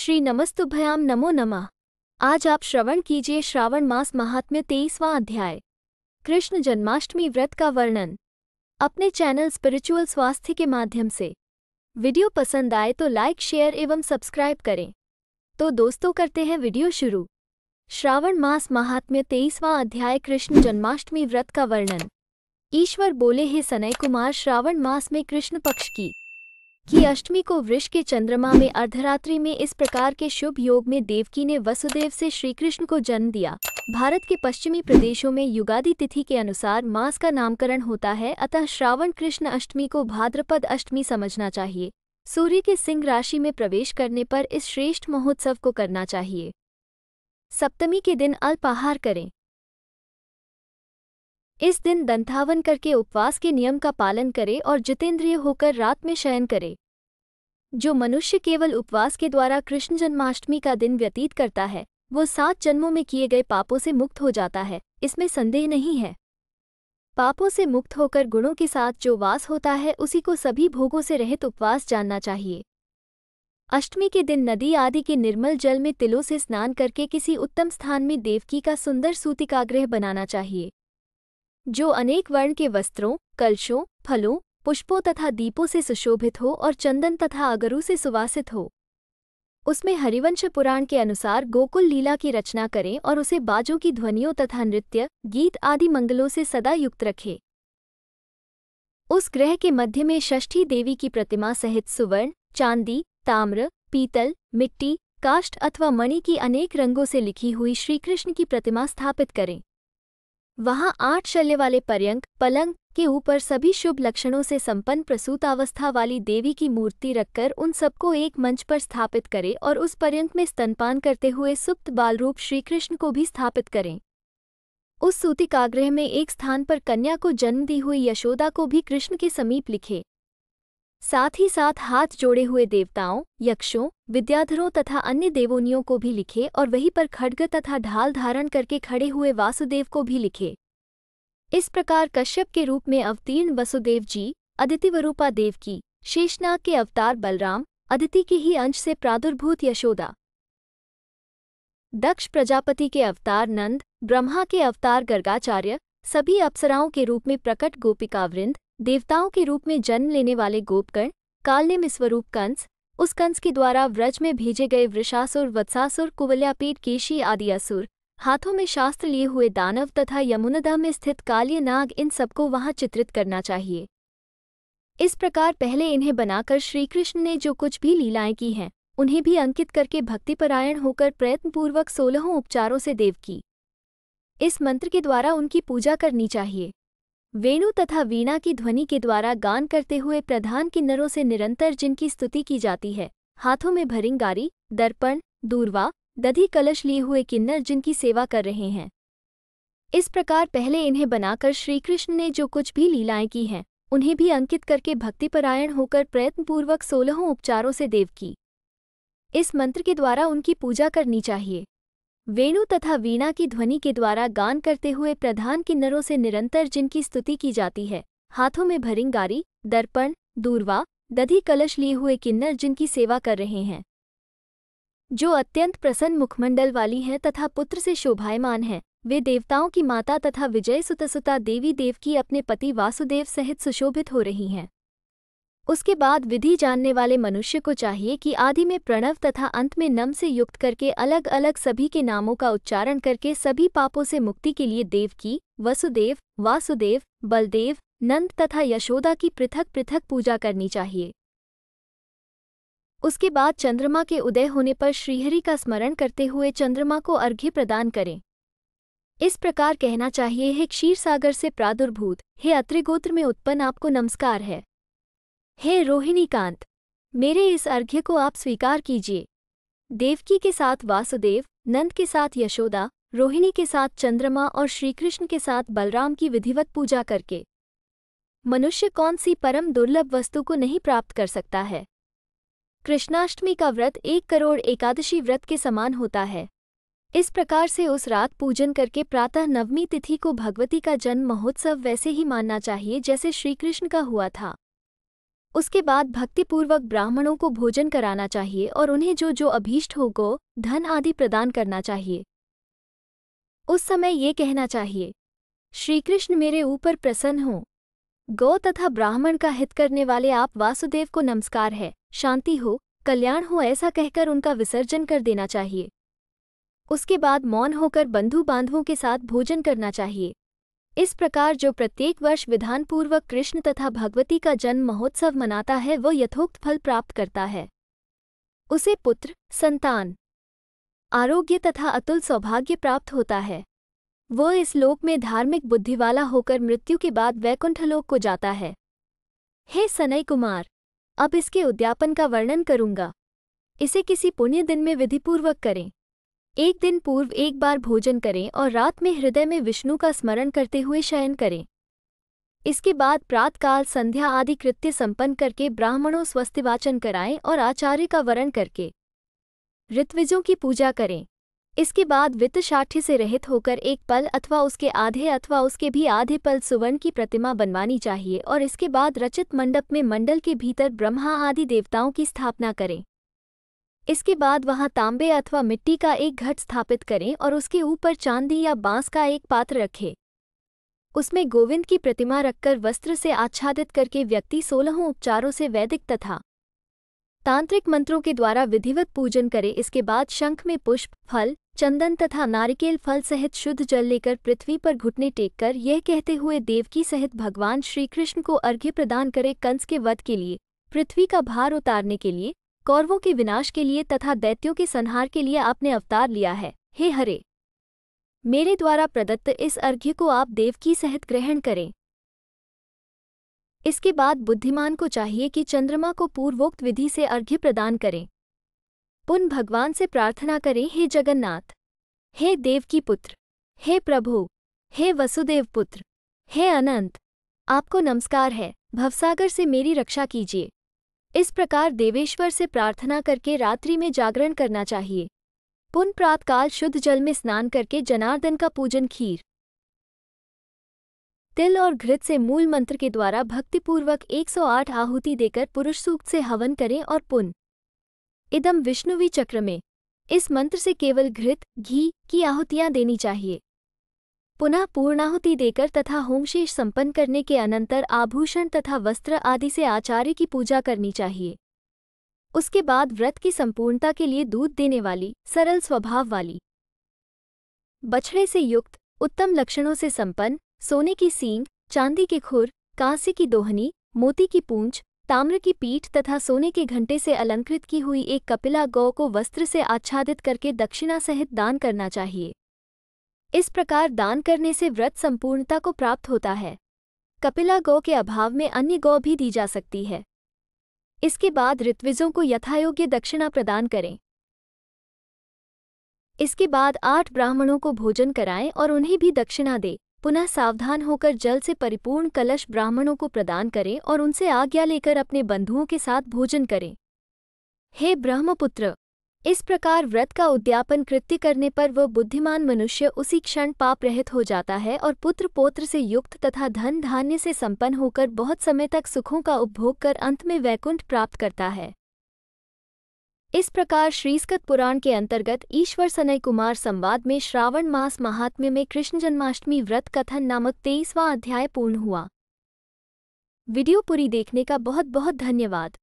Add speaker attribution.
Speaker 1: श्री नमस्तुभ्याम नमो नमः। आज आप श्रवण कीजिए श्रावण मास महात्म्य 23वां अध्याय कृष्ण जन्माष्टमी व्रत का वर्णन अपने चैनल स्पिरिचुअल स्वास्थ्य के माध्यम से। वीडियो पसंद आए तो लाइक शेयर एवं सब्सक्राइब करें। तो दोस्तों करते हैं वीडियो शुरू। श्रावण मास महात्म्य 23वां अध्याय कृष्ण जन्माष्टमी व्रत का वर्णन। ईश्वर बोले, हे सनय कुमार, श्रावण मास में कृष्ण पक्ष की अष्टमी को वृष के चंद्रमा में अर्धरात्रि में इस प्रकार के शुभ योग में देवकी ने वसुदेव से श्रीकृष्ण को जन्म दिया। भारत के पश्चिमी प्रदेशों में युगादि तिथि के अनुसार मास का नामकरण होता है, अतः श्रावण कृष्ण अष्टमी को भाद्रपद अष्टमी समझना चाहिए। सूर्य के सिंह राशि में प्रवेश करने पर इस श्रेष्ठ महोत्सव को करना चाहिए। सप्तमी के दिन अल्पाहार करें। इस दिन दंतावन करके उपवास के नियम का पालन करे और जितेंद्रिय होकर रात में शयन करे। जो मनुष्य केवल उपवास के द्वारा कृष्ण जन्माष्टमी का दिन व्यतीत करता है, वो 7 जन्मों में किए गए पापों से मुक्त हो जाता है, इसमें संदेह नहीं है। पापों से मुक्त होकर गुणों के साथ जो वास होता है, उसी को सभी भोगों से रहित उपवास जानना चाहिए। अष्टमी के दिन नदी आदि के निर्मल जल में तिलों से स्नान करके किसी उत्तम स्थान में देवकी का सुंदर सूतिकागृह बनाना चाहिए, जो अनेक वर्ण के वस्त्रों, कलशों, फलों, पुष्पों तथा दीपों से सुशोभित हो और चंदन तथा अगरू से सुवासित हो। उसमें हरिवंश पुराण के अनुसार गोकुल लीला की रचना करें और उसे बाजों की ध्वनियों तथा नृत्य, गीत आदि मंगलों से सदा युक्त रखे। उस ग्रह के मध्य में षष्ठी देवी की प्रतिमा सहित सुवर्ण, चांदी, ताम्र, पीतल, मिट्टी, काष्ठ अथवा मणि की अनेक रंगों से लिखी हुई श्रीकृष्ण की प्रतिमा स्थापित करें। वहां 8 शल्य वाले पर्यंक पलंग के ऊपर सभी शुभ लक्षणों से संपन्न प्रसूतावस्था वाली देवी की मूर्ति रखकर उन सबको एक मंच पर स्थापित करें और उस पर्यंक में स्तनपान करते हुए सुप्त बालरूप श्रीकृष्ण को भी स्थापित करें। उस सूतिकागृह में एक स्थान पर कन्या को जन्म दी हुई यशोदा को भी कृष्ण के समीप लिखे। साथ ही साथ हाथ जोड़े हुए देवताओं, यक्षों, विद्याधरों तथा अन्य देवोनियों को भी लिखे और वहीं पर खड्ग तथा ढाल धारण करके खड़े हुए वासुदेव को भी लिखे। इस प्रकार कश्यप के रूप में अवतीर्ण वसुदेव जी, अदितिवरूपा देवकी, शेषनाग के अवतार बलराम, अदिति के ही अंश से प्रादुर्भूत यशोदा, दक्ष प्रजापति के अवतार नंद, ब्रह्मा के अवतार गर्गाचार्य, सभी अप्सराओं के रूप में प्रकट गोपिकावृंद, देवताओं के रूप में जन्म लेने वाले गोपगण, कालनेम स्वरूप कंस, उस कंस के द्वारा व्रज में भेजे गए वृषासुर, वत्सासुर, कुवल्यापीठ, केशी आदि असुर, हाथों में शास्त्र लिए हुए दानव तथा यमुनदा में स्थित काल्य नाग, इन सबको वहां चित्रित करना चाहिए। इस प्रकार पहले इन्हें बनाकर श्रीकृष्ण ने जो कुछ भी लीलाएं की हैं, उन्हें भी अंकित करके भक्तिपरायण होकर प्रयत्नपूर्वक 16 उपचारों से देवकी इस मंत्र के द्वारा उनकी पूजा करनी चाहिए। वेणु तथा वीणा की ध्वनि के द्वारा गान करते हुए प्रधान किन्नरों से निरंतर जिनकी स्तुति की जाती है, हाथों में भरिंगारी, दर्पण, दूर्वा, दधि कलश लिए हुए किन्नर जिनकी सेवा कर रहे हैं। इस प्रकार पहले इन्हें बनाकर श्रीकृष्ण ने जो कुछ भी लीलाएं की हैं, उन्हें भी अंकित करके भक्तिपरायण होकर प्रयत्नपूर्वक 16 उपचारों से देवकी इस मंत्र के द्वारा उनकी पूजा करनी चाहिए। वेणु तथा वीणा की ध्वनि के द्वारा गान करते हुए प्रधान किन्नरों से निरंतर जिनकी स्तुति की जाती है, हाथों में भरिंगारी, दर्पण, दूर्वा, दधि कलश लिए हुए किन्नर जिनकी सेवा कर रहे हैं, जो अत्यंत प्रसन्न मुखमंडल वाली हैं तथा पुत्र से शोभायमान हैं, वे देवताओं की माता तथा विजय सुतसुता देवी देवकी अपने पति वासुदेव सहित सुशोभित हो रही हैं। उसके बाद विधि जानने वाले मनुष्य को चाहिए कि आदि में प्रणव तथा अंत में नम से युक्त करके अलग अलग सभी के नामों का उच्चारण करके सभी पापों से मुक्ति के लिए देवकी, वसुदेव, वासुदेव, बलदेव, नंद तथा यशोदा की पृथक पृथक पूजा करनी चाहिए। उसके बाद चंद्रमा के उदय होने पर श्रीहरि का स्मरण करते हुए चंद्रमा को अर्घ्य प्रदान करें। इस प्रकार कहना चाहिए, हे क्षीरसागर से प्रादुर्भूत, हे अत्रिगोत्र में उत्पन्न, आपको नमस्कार है। हे रोहिणीकांत, मेरे इस अर्घ्य को आप स्वीकार कीजिए। देवकी के साथ वासुदेव, नंद के साथ यशोदा, रोहिणी के साथ चंद्रमा और श्रीकृष्ण के साथ बलराम की विधिवत पूजा करके मनुष्य कौन सी परम दुर्लभ वस्तु को नहीं प्राप्त कर सकता है। कृष्णाष्टमी का व्रत 1 करोड़ एकादशी व्रत के समान होता है। इस प्रकार से उस रात पूजन करके प्रातः नवमी तिथि को भगवती का जन्म महोत्सव वैसे ही मानना चाहिए जैसे श्रीकृष्ण का हुआ था। उसके बाद भक्तिपूर्वक ब्राह्मणों को भोजन कराना चाहिए और उन्हें जो जो अभीष्ट हो गो, धन आदि प्रदान करना चाहिए। उस समय ये कहना चाहिए, श्री कृष्ण मेरे ऊपर प्रसन्न हो। गौ तथा ब्राह्मण का हित करने वाले आप वासुदेव को नमस्कार है, शांति हो, कल्याण हो, ऐसा कहकर उनका विसर्जन कर देना चाहिए। उसके बाद मौन होकर बंधु बांधवों के साथ भोजन करना चाहिए। इस प्रकार जो प्रत्येक वर्ष विधानपूर्वक कृष्ण तथा भगवती का जन्म महोत्सव मनाता है वो यथोक्त फल प्राप्त करता है। उसे पुत्र, संतान, आरोग्य तथा अतुल सौभाग्य प्राप्त होता है। वो इस लोक में धार्मिक बुद्धि वाला होकर मृत्यु के बाद वैकुंठलोक को जाता है। हे सनय कुमार, अब इसके उद्यापन का वर्णन करूंगा। इसे किसी पुण्य दिन में विधिपूर्वक करें। एक दिन पूर्व एक बार भोजन करें और रात में हृदय में विष्णु का स्मरण करते हुए शयन करें। इसके बाद प्रातःकाल संध्या आदि कृत्य संपन्न करके ब्राह्मणों स्वस्तिवाचन कराएं और आचार्य का वरण करके ऋत्विजों की पूजा करें। इसके बाद वित्त शाठ्य से रहित होकर एक पल अथवा उसके आधे अथवा उसके भी आधे पल सुवर्ण की प्रतिमा बनवानी चाहिए और इसके बाद रचित मंडप में मंडल के भीतर ब्रह्मा आदि देवताओं की स्थापना करें। इसके बाद वहां तांबे अथवा मिट्टी का एक घट स्थापित करें और उसके ऊपर चांदी या बांस का एक पात्र रखें। उसमें गोविंद की प्रतिमा रखकर वस्त्र से आच्छादित करके व्यक्ति 16 उपचारों से वैदिक तथा तांत्रिक मंत्रों के द्वारा विधिवत पूजन करे। इसके बाद शंख में पुष्प, फल, चंदन तथा नारिकेल फल सहित शुद्ध जल लेकर पृथ्वी पर घुटने टेककर यह कहते हुए देवकी सहित भगवान श्री कृष्ण को अर्घ्य प्रदान करे, कंस के वध के लिए, पृथ्वी का भार उतारने के लिए, कौरवों के विनाश के लिए तथा दैत्यों के संहार के लिए आपने अवतार लिया है। हे हरे, मेरे द्वारा प्रदत्त इस अर्घ्य को आप देवकी सहित ग्रहण करें। इसके बाद बुद्धिमान को चाहिए कि चंद्रमा को पूर्वोक्त विधि से अर्घ्य प्रदान करें। पुनः भगवान से प्रार्थना करें, हे जगन्नाथ, हे देवकी पुत्र, हे प्रभु, हे वसुदेव पुत्र, हे अनंत, आपको नमस्कार है, भवसागर से मेरी रक्षा कीजिए। इस प्रकार देवेश्वर से प्रार्थना करके रात्रि में जागरण करना चाहिए। पुनः प्रातःकाल शुद्ध जल में स्नान करके जनार्दन का पूजन खीर, तिल और घृत से मूल मंत्र के द्वारा भक्तिपूर्वक 108 आहुति देकर पुरुष सूक्त से हवन करें और पुनः इदम विष्णुवी चक्र में इस मंत्र से केवल घृत, घी की आहुतियां देनी चाहिए। पुनः पूर्णाहुति देकर तथा होमशेष संपन्न करने के अनंतर आभूषण तथा वस्त्र आदि से आचार्य की पूजा करनी चाहिए। उसके बाद व्रत की संपूर्णता के लिए दूध देने वाली, सरल स्वभाव वाली, बछड़े से युक्त, उत्तम लक्षणों से संपन्न, सोने की सींग, चांदी के खुर, कांसे की दोहनी, मोती की पूंछ, ताम्र की पीठ तथा सोने के घंटे से अलंकृत की हुई एक कपिला गौ को वस्त्र से आच्छादित करके दक्षिणा सहित दान करना चाहिए। इस प्रकार दान करने से व्रत संपूर्णता को प्राप्त होता है। कपिला गौ के अभाव में अन्य गौ भी दी जा सकती है। इसके बाद ऋत्विजों को यथायोग्य दक्षिणा प्रदान करें। इसके बाद 8 ब्राह्मणों को भोजन कराएं और उन्हें भी दक्षिणा दें। पुनः सावधान होकर जल से परिपूर्ण कलश ब्राह्मणों को प्रदान करें और उनसे आज्ञा लेकर अपने बंधुओं के साथ भोजन करें। हे ब्रह्मपुत्र, इस प्रकार व्रत का उद्यापन कृत्य करने पर वह बुद्धिमान मनुष्य उसी क्षण पाप रहित हो जाता है और पुत्र पौत्र से युक्त तथा धन धान्य से संपन्न होकर बहुत समय तक सुखों का उपभोग कर अंत में वैकुंठ प्राप्त करता है। इस प्रकार श्रीस्कत पुराण के अंतर्गत ईश्वर सनय कुमार संवाद में श्रावण मास महात्म्य में कृष्ण जन्माष्टमी व्रत कथन नामक 23वां अध्याय पूर्ण हुआ। वीडियो पूरी देखने का बहुत बहुत धन्यवाद।